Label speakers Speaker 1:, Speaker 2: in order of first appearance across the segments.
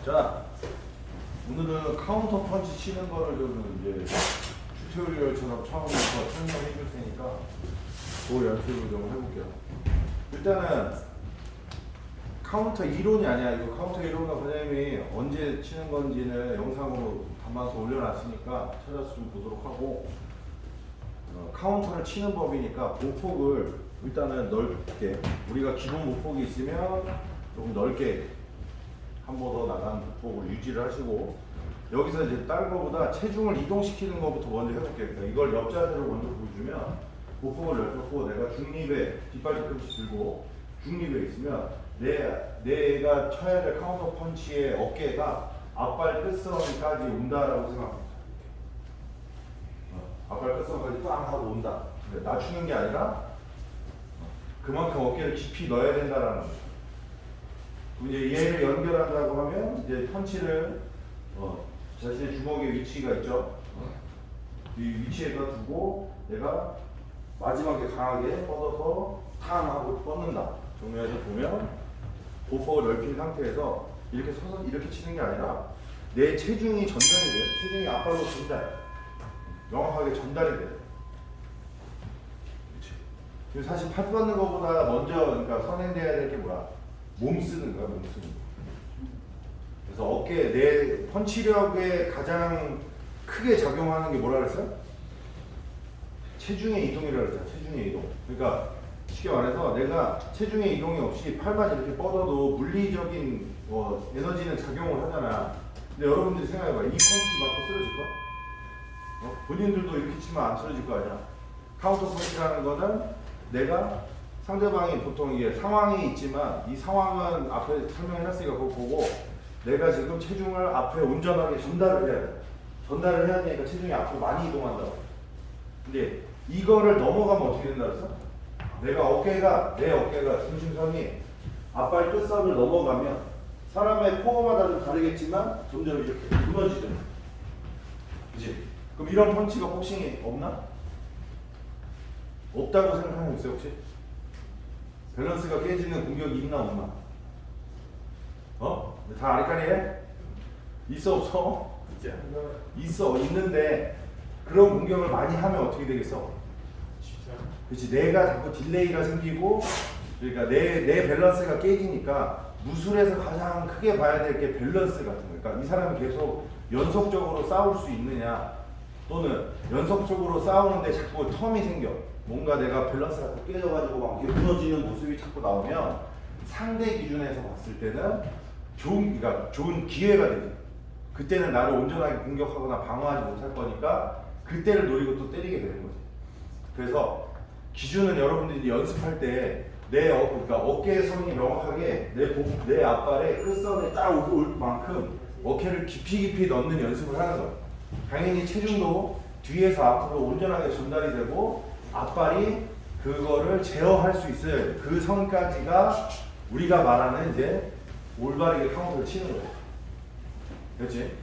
Speaker 1: 자, 오늘은 카운터 펀치 치는 거를 좀 이제 튜토리얼처럼 처음부터 설명해 줄 테니까 그 연습을 좀 해볼게요. 일단은 카운터 이론이 아니야. 이거 카운터 이론과 과장님이 언제 치는 건지는 영상으로 담아서 올려놨으니까 찾아서 좀 보도록 하고, 카운터를 치는 법이니까 보폭을 일단은 넓게, 우리가 기본 보폭이 있으면 조금 넓게 한 번 더 나가는 보폭을 유지를 하시고, 여기서 이제 다른 거보다 체중을 이동시키는 것부터 먼저 해볼게요. 그러니까 이걸 옆자세로 먼저 보여주면 보폭을 넓혔고, 내가 중립에 뒷발 뒤꿈치 들고 중립에 있으면 내가 쳐야 될 카운터 펀치의 어깨가 앞발 끝선까지 온다라고 생각합니다. 앞발 끝선까지 빵 하고 온다. 낮추는 게 아니라 그만큼 어깨를 깊이 넣어야 된다라는 거죠. 이제 얘를 연결한다고 하면 이제 펀치를 자신의 주먹의 위치가 있죠. 이 위치에다 두고 내가 마지막에 강하게 뻗어서 탕 하고 뻗는다. 정면에서 보면 보폭을 넓힌 상태에서 이렇게 서서 이렇게 치는 게 아니라 내 체중이 전달이 돼요. 체중이 앞발로 전달, 명확하게 전달이 돼요. 그렇지. 사실 팔 뻗는 것보다 먼저 그러니까 선행돼야 될 게 뭐야? 몸 쓰는 거야, 몸 쓰는 거. 그래서 어깨, 내 펀치력에 가장 크게 작용하는 게 뭐라 그랬어요? 체중의 이동이라고 그랬잖아, 체중의 이동. 그러니까 쉽게 말해서 내가 체중의 이동이 없이 팔만 이렇게 뻗어도 물리적인 에너지는 작용을 하잖아. 근데 여러분들이 생각해봐. 이 펀치 맞고 쓰러질까? 본인들도 이렇게 치면 안 쓰러질 거 아니야. 카운터 펀치라는 거는 내가 상대방이 보통 이게 상황이 있지만 이 상황은 앞에 설명해놨으니까 그거 보고 내가 지금 체중을 앞에 온전하게 전달을 해야 돼. 전달을 해야 되니까 체중이 앞으로 많이 이동한다고. 근데 이거를 넘어가면 어떻게 된다 그랬어? 내 어깨가 중심선이 앞발 끝선을 넘어가면 사람의 코어마다 좀 다르겠지만 점점 이렇게 무너지죠. 그치? 그럼 이런 펀치가 복싱이 없나? 없다고 생각하는 거 있어요 혹시? 밸런스가 깨지는 공격이 있나 없나? 다 아리까리해? 있어 없어? 있어. 있는데 그런 공격을 많이 하면 어떻게 되겠어? 그렇지. 내가 자꾸 딜레이가 생기고, 그러니까 내 밸런스가 깨지니까 무술에서 가장 크게 봐야 될 게 밸런스 같은 거. 그러니까 이 사람이 계속 연속적으로 싸울 수 있느냐, 또는 연속적으로 싸우는데 자꾸 텀이 생겨. 뭔가 내가 밸런스가 또 깨져가지고 막 무너지는 모습이 자꾸 나오면 상대 기준에서 봤을 때는 좋은 기회가 되지. 그때는 나를 온전하게 공격하거나 방어하지 못할 거니까 그때를 노리고 또 때리게 되는 거지. 그래서 기준은 여러분들이 연습할 때 그러니까 어깨의 선이 명확하게 내 앞발에 끝선에 딱 올 만큼 어깨를 깊이 넣는 연습을 하는 거예요. 당연히 체중도 뒤에서 앞으로 온전하게 전달이 되고 앞발이 그거를 제어할 수 있어야 돼. 그 선까지가 우리가 말하는 이제 올바르게 카운터를 치는 거예요. 그렇지?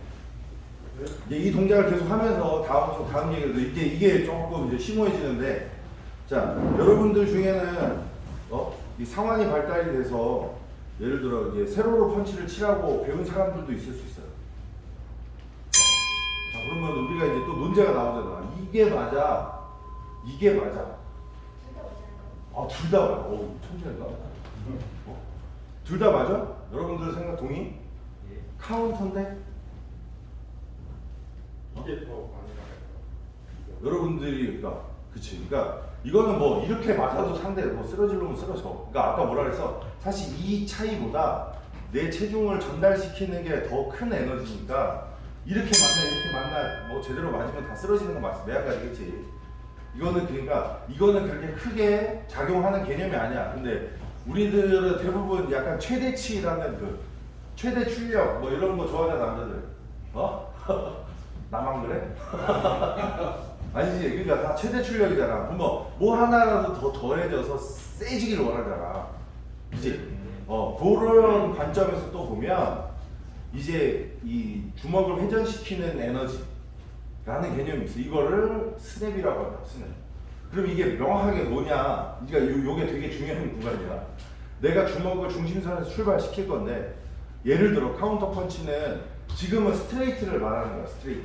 Speaker 1: 이제 이 동작을 계속 하면서 다음 얘기도 이게 조금 이제 심오해지는데, 자, 여러분들 중에는 이 상완이 발달이 돼서 예를 들어 이제 세로로 펀치를 치라고 배운 사람들도 있을 수 있어요. 자, 그러면 우리가 이제 또 문제가 나오잖아. 이게 맞아. 둘 다 맞아. 천재인가? 둘 다 맞아? 여러분들 생각 동의?
Speaker 2: 예.
Speaker 1: 카운터인데?
Speaker 2: 이게 더 많이 나가요.
Speaker 1: 여러분들이 그치. 그러니까 이거는 뭐 이렇게 맞아도 상대 뭐 쓰러질 놈은 쓰러져. 그러니까 아까 뭐라 그랬어? 사실 이 차이보다 내 체중을 전달시키는 게 더 큰 에너지니까 이렇게 만나 뭐 제대로 맞으면 다 쓰러지는 건 매한가지겠지. 이거는 그렇게 크게 작용하는 개념이 아니야. 근데 우리들은 대부분 약간 최대치라는 최대 출력 뭐 이런 거 좋아하는 남자들. 나만 그래? 아니지. 그러니까 다 최대 출력이잖아. 뭐 하나라도 더 더해져서 세지기를 원하잖아. 그치? 그런 관점에서 또 보면 이제 이 주먹을 회전시키는 에너지라는 개념이 있어. 이거를 스냅이라고 한다. 스냅. 그럼 이게 명확하게 뭐냐? 그러니까 요게 되게 중요한 구간이야. 내가 주먹을 중심선에서 출발시킬 건데 예를 들어 카운터 펀치는 지금은 스트레이트를 말하는 거야. 스트레이트.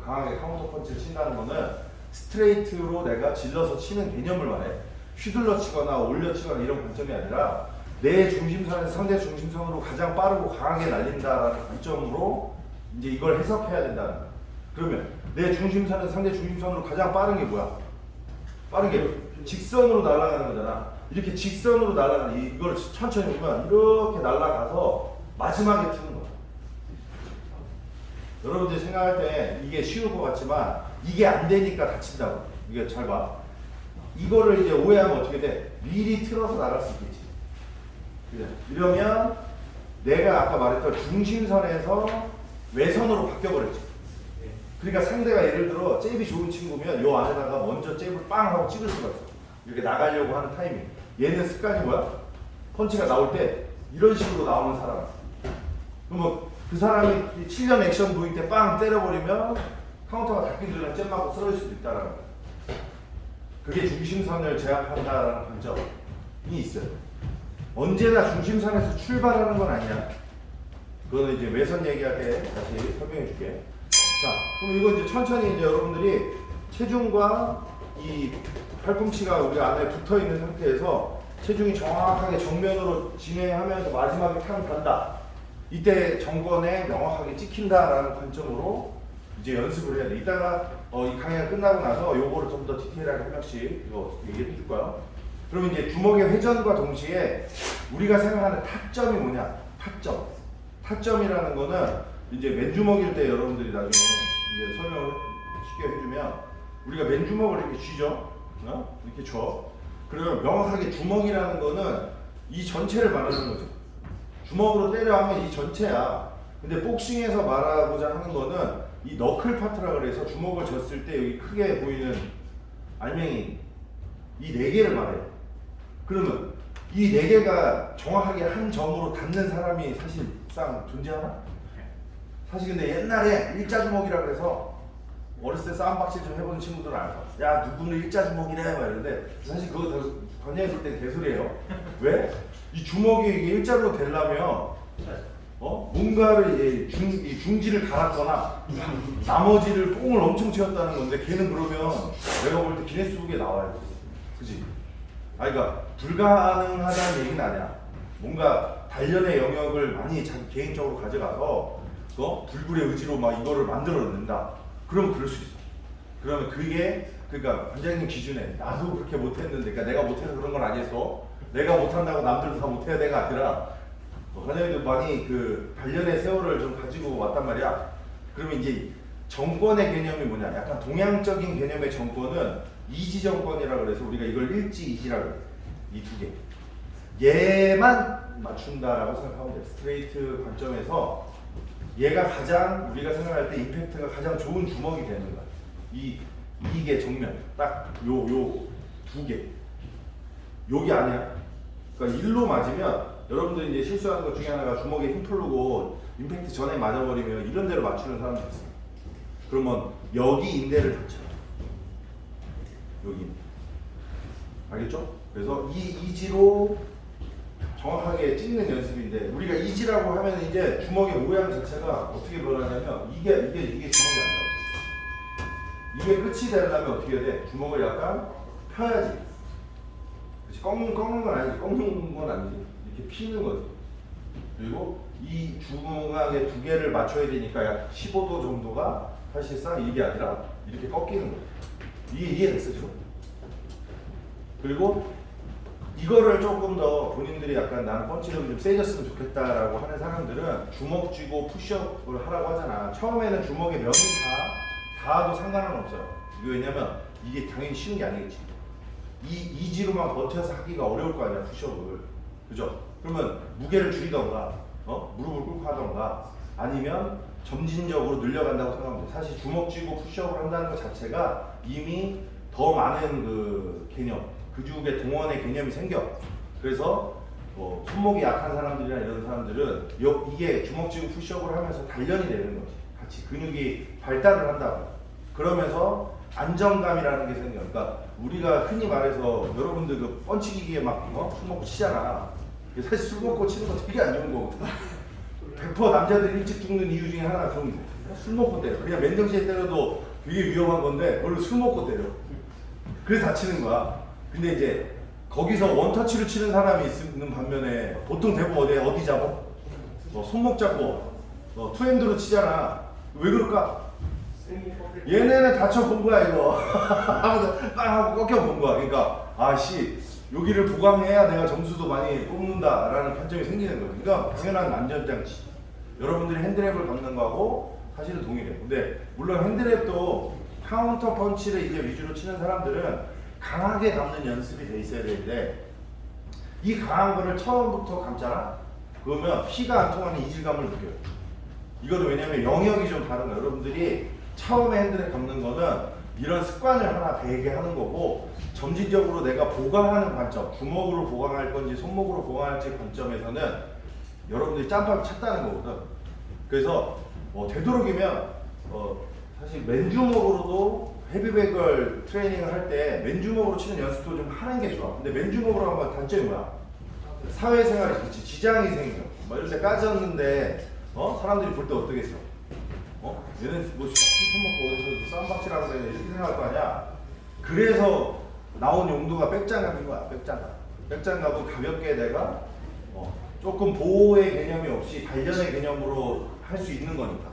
Speaker 1: 강하게 카운터 펀치를 친다는 거는 스트레이트로 내가 질러서 치는 개념을 말해. 휘둘러 치거나 올려 치거나 이런 관점이 아니라 내 중심선에서 상대 중심선으로 가장 빠르고 강하게 날린다라는 관점으로 이제 이걸 해석해야 된다는 거야. 그러면 내 중심선에서 상대 중심선으로 가장 빠른 게 뭐야? 빠른 게 직선으로 날아가는 거잖아. 이렇게 직선으로 날아가는 이걸 천천히 보면 이렇게 날아가서 마지막에 튀는 거야. 여러분들이 생각할 때 이게 쉬울 것 같지만 이게 안 되니까 다친다고. 이게 잘 봐. 이거를 이제 오해하면 어떻게 돼? 미리 틀어서 나갈 수 있겠지. 그래. 이러면 내가 아까 말했던 중심선에서 외선으로 바뀌어버렸지. 그러니까 상대가 예를 들어 잽이 좋은 친구면 요 안에다가 먼저 잽을 빵 하고 찍을 수가 있어. 이렇게 나가려고 하는 타이밍. 얘는 습관이 뭐야? 펀치가 나올 때 이런 식으로 나오는 사람. 그러면 그 사람이 7년 액션 보일 때 빵 때려버리면 카운터가 닿기 전에 잽 맞고 쓰러질 수도 있다라는 거야. 그게 중심선을 제압한다라는 관점이 있어요. 언제나 중심선에서 출발하는 건 아니야. 그거는 이제 외선 얘기할 때 다시 설명해 줄게. 자, 그럼 이거 이제 천천히 이제 여러분들이 체중과 이 팔꿈치가 우리 안에 붙어 있는 상태에서 체중이 정확하게 정면으로 진행하면서 마지막에 탕 간다. 이때 정권에 명확하게 찍힌다라는 관점으로 이제 연습을 해야 돼. 이따가 이 강의가 끝나고 나서 요거를 좀 더 디테일하게 한 명씩 이거 얘기해 줄 거야. 그러면 이제 주먹의 회전과 동시에 우리가 생각하는 타점이 뭐냐? 타점. 타점이라는 거는 이제 맨주먹일 때 여러분들이 나중에 이제 설명을 쉽게 해주면 우리가 맨주먹을 이렇게 쥐죠. 이렇게 줘. 그러면 명확하게 주먹이라는 거는 이 전체를 말하는 거죠. 주먹으로 때려 하면 이 전체야. 근데 복싱에서 말하고자 하는 거는 이 너클 파트라 그래서 주먹을 졌을 때 여기 크게 보이는 알맹이 이 네 개를 말해요. 그러면 이 네 개가 정확하게 한 점으로 닿는 사람이 사실상 존재하나? 사실 근데 옛날에 일자주먹이라 그래서 어렸을 때 싸움박질 좀 해보는 친구들은 알아. 야 누구는 일자주먹이래 막 이러는데 사실 그거 관여했을 때 개소리예요. 왜? 이 주먹이 이게 일자로 되려면 뭔가를 이 중지를 갈았거나 나머지를 뽕을 엄청 채웠다는 건데 걔는 그러면 내가 볼 때 기네스북에 나와요. 그지? 그러니까 불가능하다는 얘기는 아니야. 뭔가 단련의 영역을 많이 자기 개인적으로 가져가서 불굴의 의지로 막 이거를 만들어낸다. 그러면 그럴 수 있어. 그러면 그게 그러니까 관장님 기준에 나도 그렇게 못했는데, 그러니까 내가 못해서 그런 건 아니었어. 내가 못한다고 남들도 다 못해야 돼가 아니라 관장님도 많이 그 단련의 세월을 좀 가지고 왔단 말이야. 그러면 이제 정권의 개념이 뭐냐? 약간 동양적인 개념의 정권은 이지 정권이라 그래서 우리가 이걸 일지 이지라고 그래. 이 두 개. 얘만 맞춘다라고 생각하면 돼. 스트레이트 관점에서 얘가 가장 우리가 생각할 때 임팩트가 가장 좋은 주먹이 되는 거야. 이게 정면 딱 요 두 개. 요게 아니야. 그러니까 일로 맞으면 여러분들이 이제 실수하는 것 중에 하나가 주먹에 힘 풀고 임팩트 전에 맞아버리면 이런 데로 맞추는 사람도 있어. 그러면 여기 인대를 다쳐. 여기. 알겠죠? 그래서 이 이지로 정확하게 찍는 연습인데 우리가 이지라고 하면 이제 주먹의 모양 자체가 어떻게 변하냐면 이게 주먹이 아니야. 이게 끝이 되려면 어떻게 해야 돼? 주먹을 약간 펴야지. 그렇지? 꺾는 건 아니지. 꺾는 건 아니지. 이렇게 피는 거지. 그리고 이 중앙에 두 개를 맞춰야 되니까 약 15도 정도가 사실상 이게 아니라 이렇게 꺾이는 거예요. 이해됐어 지금? 그리고 이거를 조금 더 본인들이 약간 나는 펀치력이 좀 세졌으면 좋겠다라고 하는 사람들은 주먹 쥐고 푸시업을 하라고 하잖아. 처음에는 주먹의 면이 닿아도 상관은 없어요. 이게 왜냐면 이게 당연히 쉬운 게 아니겠지. 이 이지로만 버텨서 하기가 어려울 거 아니야, 푸시업을. 그죠? 그러면 무게를 줄이던가 무릎을 꿇고 하던가 아니면 점진적으로 늘려간다고 생각하면 돼. 사실 주먹 쥐고 푸시업을 한다는 것 자체가 이미 더 많은 그 개념, 근육의 동원의 개념이 생겨. 그래서 손목이 약한 사람들이나 이런 사람들은 이게 주먹 쥐고 푸시업을 하면서 단련이 되는 거지. 같이 근육이 발달을 한다고. 그러면서 안정감이라는 게 생겨. 그러니까 우리가 흔히 말해서 여러분들 그 펀치기기에 막 술 먹고 치잖아. 사실 술 먹고 치는 거 되게 안 좋은 거거든. 100% 남자들이 일찍 죽는 이유 중에 하나가 그런 거. 술 먹고 때려. 그냥 맨정신에 때려도 되게 위험한 건데 원래 술 먹고 때려. 그래서 다치는 거야. 근데 이제 거기서 원터치로 치는 사람이 있는 반면에 보통 대부분 어디 잡어? 손목 잡고 투핸드로 치잖아. 왜 그럴까? 얘네는 다쳐본 거야 이거. 빵 하고 꺾여본 거야. 그러니까 아씨 여기를 보강해야 내가 점수도 많이 뽑는다라는 관점이 생기는 거야. 그러니까 당연한 안전장치. 여러분들이 핸드랩을 감는 거하고 사실은 동일해. 근데 물론 핸드랩도 카운터 펀치를 이제 위주로 치는 사람들은 강하게 감는 연습이 돼 있어야 되는데 이 강한 거를 처음부터 감잖아? 그러면 피가 안 통하는 이질감을 느껴요. 이거는 왜냐면 영역이 좀 다른 거예요. 여러분들이 처음에 핸들을 감는 거는 이런 습관을 하나 배게 하는 거고 점진적으로 내가 보강하는 관점, 주먹으로 보강할 건지 손목으로 보강할지 관점에서는 여러분들이 짬밥을 찼다는 거거든. 그래서 되도록이면 사실 맨주먹으로도 헤비백을 트레이닝을 할 때 맨주먹으로 치는 연습도 좀 하는 게 좋아. 근데 맨주먹으로 하면 단점이 뭐야? 사회생활에 그렇지 지장이 생겨. 막 이럴 때 까졌는데 사람들이 볼 때 어떠겠어? 얘는 뭐 술 먹고 어디서 쌈박질하는 데 이렇게 생각할 거 아니야? 그래서 나온 용도가 백장갑인 거야. 백장갑은 가볍게 내가 조금 보호의 개념이 없이 단련의 개념으로 할 수 있는 거니까.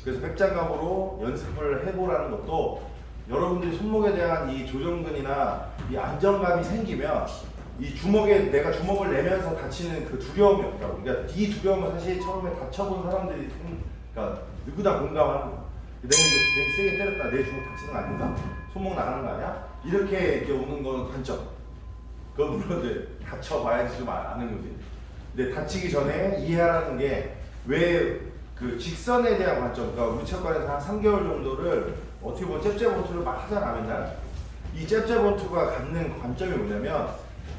Speaker 1: 그래서 백장갑으로 연습을 해보라는 것도 여러분들이 손목에 대한 이 조정근이나 이 안정감이 생기면 이 주먹에 내가 주먹을 내면서 다치는 그 두려움이 없다고. 그러니까 이 두려움은 사실 처음에 다쳐본 사람들이 그러니까 누구나 공감하는 거야. 내가 이제 세게 때렸다 내 주먹 다치는 거 아닌가? 손목 나가는 거 아니야? 이렇게 오는 거는 관점. 그건 물론 이제 다쳐봐야지 좀 아는 거지. 근데 다치기 전에 이해하라는 게 왜 그 직선에 대한 관점. 그러니까 우리 체육관에서 한 3개월 정도를 어떻게 보면 잽잽원투를 막 하잖아 맨날. 이 잽잽원투가 갖는 관점이 뭐냐면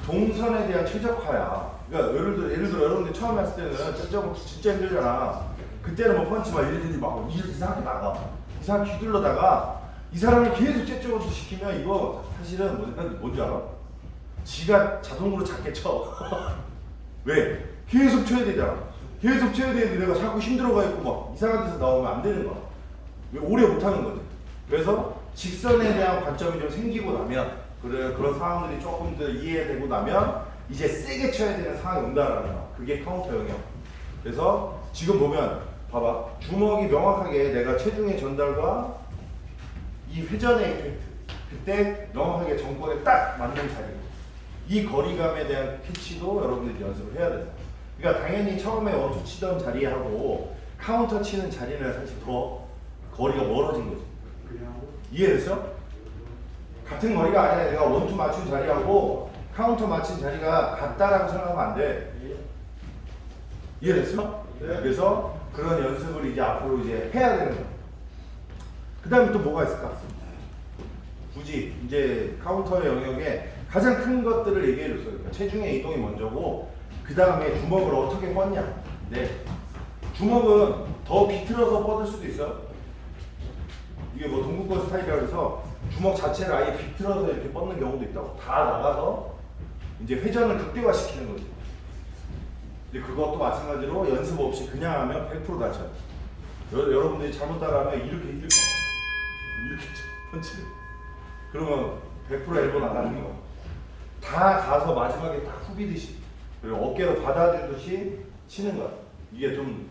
Speaker 1: 동선에 대한 최적화야. 그러니까 예를 들어 여러분들 처음 했을 때는 잽잽원투 진짜 힘들잖아. 그때는 뭐 펀치 막 이러더니 막 이상하게 나가. 이상하게 휘둘러다가 이 사람을 계속 잽잽원투 시키면 이거 사실은 뭔지 알아? 지가 자동으로 작게 쳐. 왜? 계속 쳐야 되잖아. 계속 쳐야 되는데 내가 자꾸 힘들어가 있고 막 이상한 데서 나오면 안 되는 거야. 왜? 오래 못하는 거지. 그래서 직선에 대한 관점이 좀 생기고 나면 그런 상황들이 조금 더 이해되고 나면 이제 세게 쳐야 되는 상황이 온다라는 거야. 그게 카운터 영역. 그래서 지금 보면 봐봐. 주먹이 명확하게 내가 체중의 전달과 이 회전의 이펙트 그때 명확하게 정권에 딱 맞는 자리. 이 거리감에 대한 캐치도 여러분들이 연습을 해야 돼요. 그러니까 당연히 처음에 원투 치던 자리하고 카운터 치는 자리는 사실 더 거리가 멀어진 거지. 이해됐어? 같은 거리가 아니라 내가 원투 맞춘 자리하고 카운터 맞춘 자리가 같다라고 생각하면 안 돼. 이해됐어? 네. 그래서 그런 연습을 이제 앞으로 이제 해야 되는 거야. 그 다음에 또 뭐가 있을까? 굳이 이제 카운터의 영역에 가장 큰 것들을 얘기해 줬어요. 그러니까 체중의 이동이 먼저고 그 다음에 주먹을 어떻게 뻗냐. 네. 주먹은 더 비틀어서 뻗을 수도 있어요. 이게 뭐 동구권 스타일이라 해서 주먹 자체를 아예 비틀어서 이렇게 뻗는 경우도 있다고. 다 나가서 이제 회전을 극대화시키는 거지. 근데 그것도 마찬가지로 연습 없이 그냥 하면 100% 다쳐요. 여러분들이 잘못 따라하면 이렇게 펀치를. 그러면 100% 엘보 나가는 거야. 다 가서 마지막에 딱 후비듯이 그리고 어깨로 받아주듯이 치는 거야. 이게 좀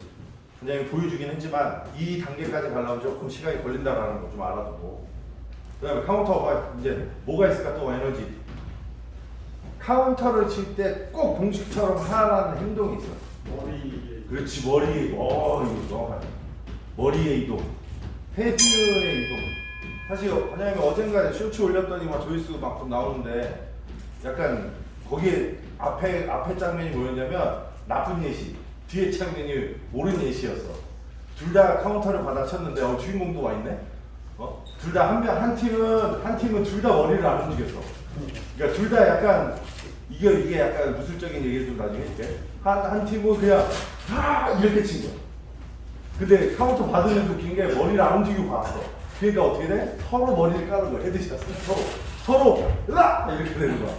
Speaker 1: 굉장히 보여주긴 했지만 이 단계까지 가려면 조금 시간이 걸린다라는 거 좀 알아두고. 그 다음에 카운터가 이제 뭐가 있을까 또 에너지. 카운터를 칠 때 꼭 공식처럼 하라는 행동이 있어.
Speaker 2: 머리.
Speaker 1: 그렇지 머리. 이거 정확하네. 머리의 이동. 헤드의 이동. 사실 왜냐면 어젠가 쇼츠 올렸더니 막 조회수 막 좀 나오는데 약간 거기에 앞에 장면이 뭐였냐면 나쁜 예시, 뒤에 장면이 옳은 예시였어. 둘 다 카운터를 받아쳤는데 주인공도 와 있네. 둘 다 한 팀은 둘 다 머리를 안 움직였어. 그러니까 둘 다 약간 이게 약간 무술적인 얘기를 좀 나중에 할게. 한 팀은 그냥 이렇게 친 거야. 근데 카운터 받으면 웃긴 게 머리를 안 움직이고 봤어. 그러니까 어떻게 돼? 서로 머리를 까는 거야. 헤드샷 서로 으악! 이렇게 되는 거야.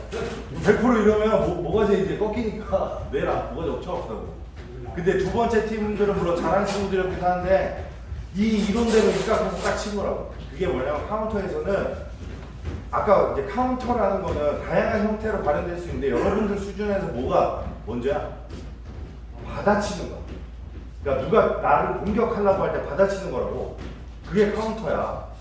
Speaker 1: 100% 이러면 뭐가지 이제 꺾이니까 내일 뭐가지 엄청 아프다고. 근데 두 번째 팀들은 물론 잘하는 친구들이었긴 하는데 이 이론대로 입각해서 딱 치더라고. 그게 뭐냐면 카운터에서는 아까 이제 카운터라는 거는 다양한 형태로 발현될 수 있는데 여러분들 수준에서 뭐가 먼저야? 받아치는 거. 그러니까 누가 나를 공격하려고 할 때 받아치는 거라고. 그게 카운터야.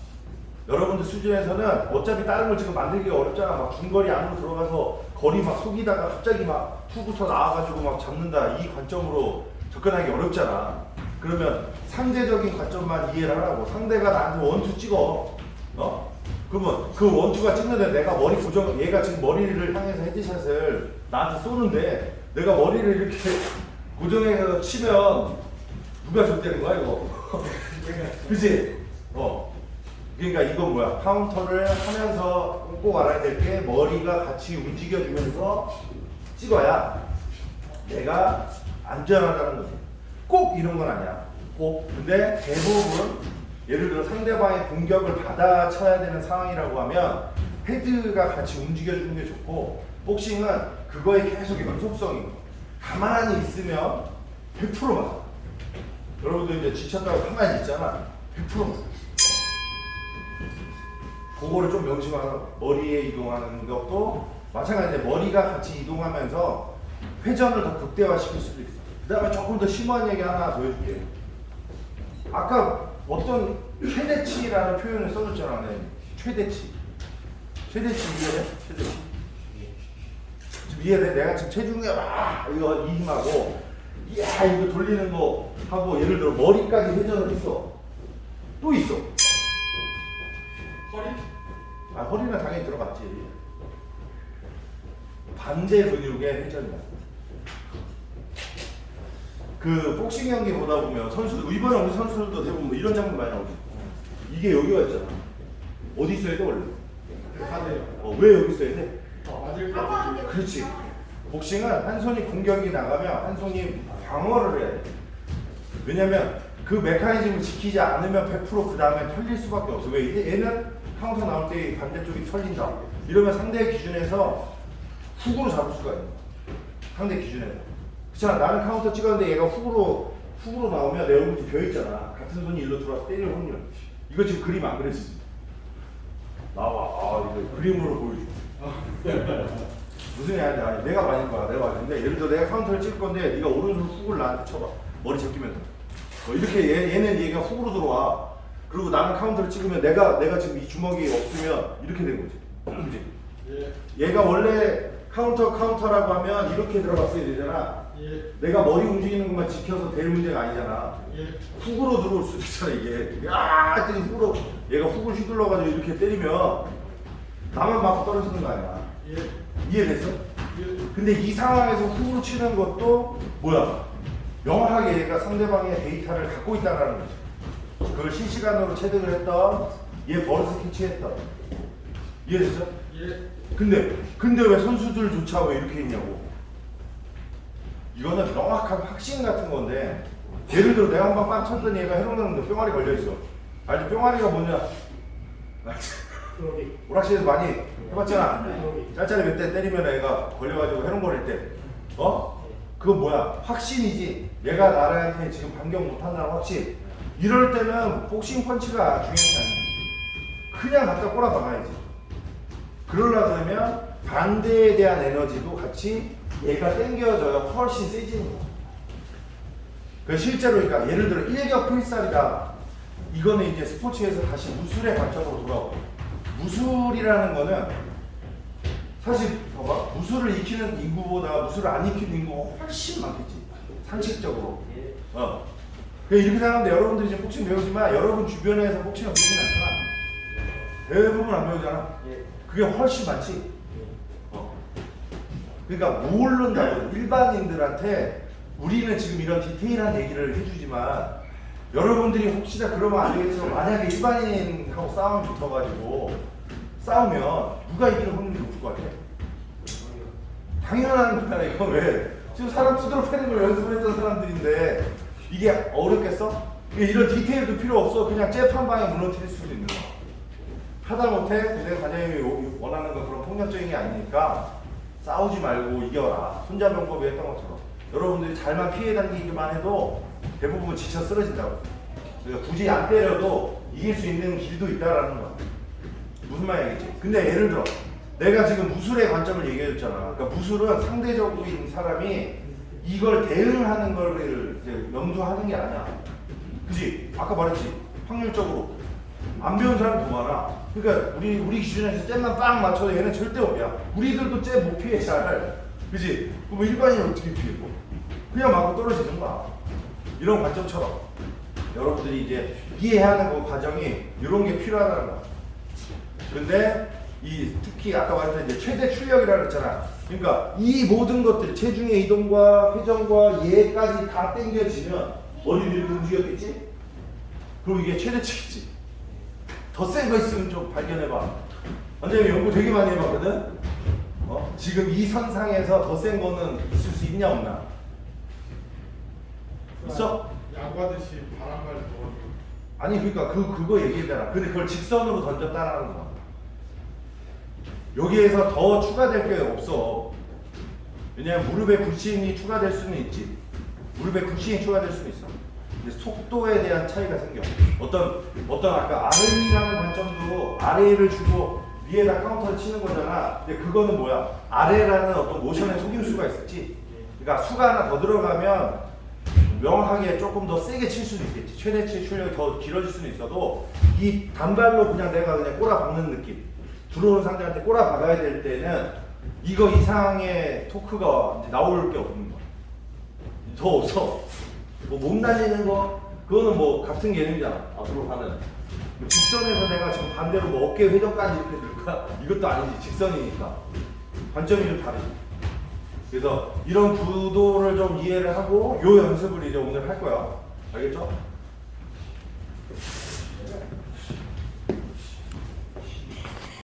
Speaker 1: 여러분들 수준에서는 어차피 다른 걸 지금 만들기가 어렵잖아. 막 중거리 안으로 들어가서 거리 막 속이다가 갑자기 막 후부터 나와가지고 막 잡는다. 이 관점으로 접근하기 어렵잖아. 그러면 상대적인 관점만 이해를 하라고. 상대가 나한테 원투 찍어. 그러면 그 원투가 찍는데 내가 머리 고정, 얘가 지금 머리를 향해서 헤드샷을 나한테 쏘는데 내가 머리를 이렇게 고정해서 치면 누가 줬다는 거야 이거? 그치? 그러니까 이건 뭐야? 카운터를 하면서 꼭 알아야 될 게 머리가 같이 움직여주면서 찍어야 내가 안전하다는 거지. 꼭 이런 건 아니야. 꼭. 근데 대부분 예를 들어 상대방의 공격을 받아쳐야 되는 상황이라고 하면 헤드가 같이 움직여주는 게 좋고 복싱은 그거에 계속 연속성이 있고 가만히 있으면 100% 맞아. 여러분들 이제 지쳤다고 가만히 있잖아. 100% 맞아. 그거를 좀 명심하라고. 머리에 이동하는 것도 마찬가지인데 머리가 같이 이동하면서 회전을 더 극대화시킬 수도 있어. 그 다음에 조금 더 심오한 얘기 하나 더 해줄게. 아까 어떤 최대치라는 표현을 써줬잖아. 네. 최대치. 최대치 이해해? 최대치. 지금 이해돼? 내가 지금 체중에 이거 이 힘하고 이야 이거 돌리는 거 하고 예를 들어 머리까지 회전을 했어. 또 있어.
Speaker 2: 허리?
Speaker 1: 허리는 당연히 들어갔지. 반대 근육의 회전이야. 그 복싱 경기 보다 보면 선수들, 이번에 우리 선수들도 대부분 뭐 이런 장면 많이 나오지. 이게 여기가 있잖아. 어디 있어야 돼 원래? 왜 여기 있어야 돼?
Speaker 2: 맞을 것 같은데.
Speaker 1: 그렇지. 복싱은 한 손이 공격이 나가면 한 손이 방어를 해야 돼. 왜냐면 그 메커니즘을 지키지 않으면 100% 그 다음에 털릴 수밖에 없어. 왜? 얘는 카운터 나올 때 반대쪽이 털린다. 이러면 상대의 기준에서 훅으로 잡을 수가 있는 거야. 상대 기준에서. 그렇잖아. 나는 카운터 찍었는데 얘가 훅으로 나오면 내 얼굴이 비어있잖아. 같은 손이 일로 들어와서 때릴 확률. 이거 지금 그림 안 그랬지? 나와. 이거 그림으로 보여줘. 무슨 얘기하는지 아니. 내가 맞을 거야. 내가 맞을 건데 예를 들어 내가 카운터를 찍을 건데 네가 오른손 훅을 나한테 쳐봐. 머리 제끼면서. 이렇게 얘는 얘가 훅으로 들어와. 그리고 나는 카운터를 찍으면 내가 지금 이 주먹이 없으면 이렇게 된 거지. 그지?
Speaker 2: 예.
Speaker 1: 얘가 원래 카운터라고 하면 이렇게 들어갔어야 되잖아.
Speaker 2: 예.
Speaker 1: 내가 머리 움직이는 것만 지켜서 될 문제가 아니잖아.
Speaker 2: 예.
Speaker 1: 훅으로 들어올 수도 있잖아 이게. 했더니 훅으로 얘가 훅을 휘둘러가지고 이렇게 때리면 나만 맞고 떨어지는 거 아니야.
Speaker 2: 예.
Speaker 1: 이해됐어?
Speaker 2: 예.
Speaker 1: 근데 이 상황에서 훅으로 치는 것도 뭐야? 명확하게 얘가 상대방의 데이터를 갖고 있다는 거지. 그걸 실시간으로 체득을 했던 얘 버릇을 캐치했던. 이해됐어?
Speaker 2: 예.
Speaker 1: 근데 왜 선수들조차 왜 이렇게 있냐고. 이거는 명확한 확신 같은 건데 예를 들어 내가 한번 빵 쳤더니 얘가 해롱해롱 뿅아리 걸려있어. 알지? 뿅아리가 뭐냐? 오락실에서 많이 해봤잖아. 짤짤이 몇 대 때리면 애가 걸려가지고 해롱거릴 때 그건 뭐야? 확신이지. 얘가 나한테 지금 반격 못한다는 확신. 이럴 때는 복싱 펀치가 중요하지 않아. 그냥 갖다 꼬라박아야지. 그러려면 반대에 대한 에너지도 같이 얘가 당겨져야 훨씬 세지는 거야. 그 실제로 그러니까 예를 들어 일격필살이다. 이거는 이제 스포츠에서 다시 무술의 관점으로 돌아오고. 무술이라는 거는 사실 봐봐. 무술을 익히는 인구보다 무술을 안 익히는 인구가 훨씬 많겠지. 상식적으로. 이렇게 생각하는데 여러분들이 이제 복싱 배우지만 여러분 주변에서 복싱을 배우진 않잖아. 대부분 안 배우잖아. 그게 훨씬 많지. 그러니까 모른다고 일반인들한테 우리는 지금 이런 디테일한 얘기를 해주지만 여러분들이 혹시나 그러면 안 되겠지만 만약에 일반인하고 싸움이 붙어가지고 싸우면 누가 이기는 확률이 높을 것 같아? 당연한 거야. 이건 왜? 지금 사람 두드러 패는 걸 연습을 했던 사람들인데 이게 어렵겠어? 이런 디테일도 필요 없어. 그냥 잽 한 방에 무너뜨릴 수도 있는 거야. 하다못해 부대 관장님이 원하는 건 그런 폭력적인 게 아니니까 싸우지 말고 이겨라. 손자병법이 했던 것처럼. 여러분들이 잘만 피해 당기기만 해도 대부분 지쳐 쓰러진다고. 그러니까 굳이 안 때려도 이길 수 있는 길도 있다라는 거야. 무슨 말이겠지? 근데 예를 들어 내가 지금 무술의 관점을 얘기해줬잖아. 그러니까 무술은 상대적인 사람이 이걸 대응하는 거를 이제 염두하는 게 아니야. 그지? 아까 말했지. 확률적으로 안 배운 사람이 더 많아. 그러니까 우리 기준에서 잽만 빵 맞춰도 얘는 절대 없냐. 우리들도 잽 못 피해 잘. 그지? 그럼 일반인은 어떻게 피해? 그냥 맞고 떨어지는 거야. 이런 관점처럼 여러분들이 이제 이해하는 그 과정이 이런 게 필요하다는 거야. 근데 특히 아까 말했던 이제 최대 출력이라고 했잖아. 그러니까 이 모든 것들 체중의 이동과 회전과 얘까지 다 당겨지면 머리도 이렇게 움직였겠지? 그럼 이게 최대치겠지. 더 센 거 있으면 좀 발견해봐. 원장님 연구 되게 많이 해봤거든? 지금 이 선상에서 더 센 거는 있을 수 있냐 없나? 있어?
Speaker 2: 야구하듯이 바람발 넣어가지고.
Speaker 1: 아니 그러니까 그거 얘기했잖아. 근데 그걸 직선으로 던졌다라는 거야. 여기에서 더 추가될 게 없어. 왜냐면 무릎에 불신이 추가될 수는 있지. 무릎에 불신이 추가될 수는 있어. 근데 속도에 대한 차이가 생겨. 어떤 아까 아래라는 관점도 아래를 주고 위에다 카운터를 치는 거잖아. 근데 그거는 뭐야? 아래라는 어떤 모션의 속임수가 있었지. 그러니까 수가 하나 더 들어가면 명확하게 조금 더 세게 칠 수도 있겠지. 최대치 출력이 더 길어질 수는 있어도 이 단발로 그냥 내가 그냥 꼬라박는 느낌. 들어오는 상대한테 꼬라박아야 될 때는 이거 이상의 토크가 이제 나올 게 없는 거야. 더 없어. 뭐 몸 날리는 거 그거는 뭐 같은 개념이잖아. 앞으로 가면 뭐 직선에서 내가 지금 반대로 뭐 어깨 회전까지 이렇게 들까? 이것도 아니지. 직선이니까 관점이 좀 다르지. 그래서 이런 구도를 좀 이해를 하고 요 연습을 이제 오늘 할 거야. 알겠죠?